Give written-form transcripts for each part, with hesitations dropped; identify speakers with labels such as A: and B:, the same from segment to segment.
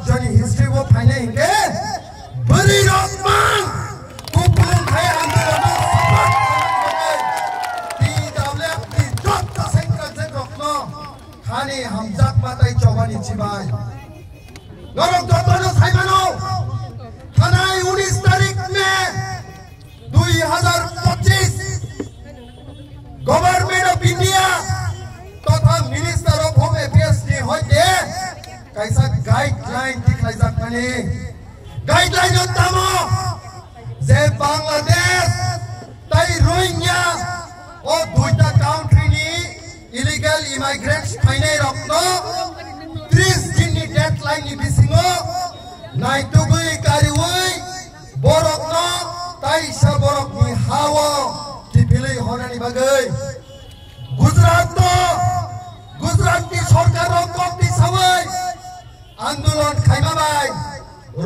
A: Johnny history wo फाइने Hinge बरी रॉकमान कुपुन खाए आंदोलन ती दावले ती जॉब का सेंटर से रखनो खाने हम जाक माताई चौबानी चिबाई नरक दोतों साइमनो थानाई 19 तारीख में 2025 गवर्नमेंट ऑफ इंडिया तथा मिनिस्टर ऑफ होम अफेयर्स ने होते कैसा गाइडलाइन दिखाई जाता है गाइडलाइन होता मो जे बांग्लादेश ताई रोहिंग्या और दूसरा कंट्री नी इलीगल इमिग्रेंट्स फाइने रखनो 30 दिन नी डेडलाइन नी बिसिंगो नाइटुगुई कारिवुई बोरकनो ताई सब बोरक नी हावो टिपिली होने नी बगै गुजरात की सरकार कॉपी सवै आंदोलन खाइमा बाय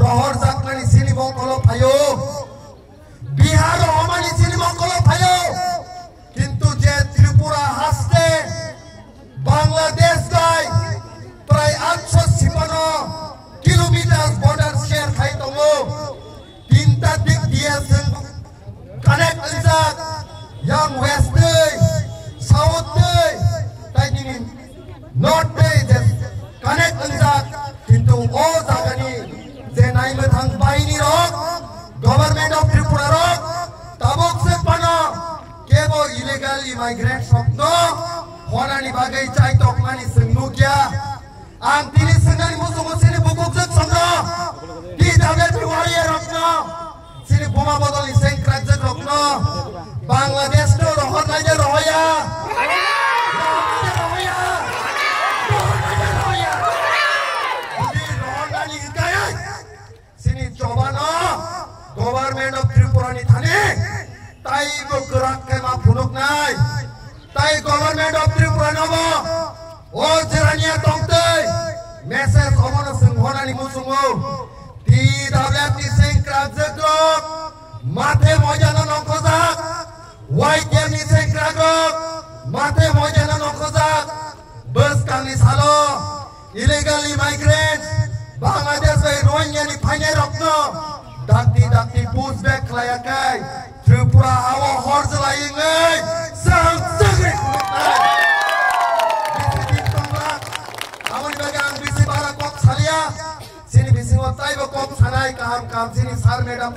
A: रहर जाकमानी सिनिमो कलो फायो बिहार हमानी सिनिमो कलो फायो किंतु जे त्रिपुरा हास्ते बांग्लादेश गाय प्राय 856 किलोमीटर बॉर्डर शेयर खाई दंगो तीनटा दिक दिया जों connect अनजाक yang west south tadi north connect anjak kintu o jagani je nai mathang baini rok government of Tripura rok tabok se pana kebo illegal immigrant sokno honani bagai chai tokmani sengnu kya ang tini senani musuh sini bukuk jek samno di dagat warrior rokno sini boma botol iseng krajak rokno Bangladesh no rohor naja rohya sini coba no government of Tripura ni thane tai go gerak ke ma phunuk nai tai government of Tripura no bo o jerania tongtei message omono singhona ni musungo ti dablat ni sing krajak mathe mojano nokojak white game ni sing krajak mathe mojano nokojak bus kang ni salo illegal immigrants Bangladesh by Rohingya ni फाइने रखनो dakti push back layakai Tripura hawa horse layingai sang sagri bisi tonglak amoni bagang bisi bara kok salia sini bisi watai bo kok sanai kam sini sar madam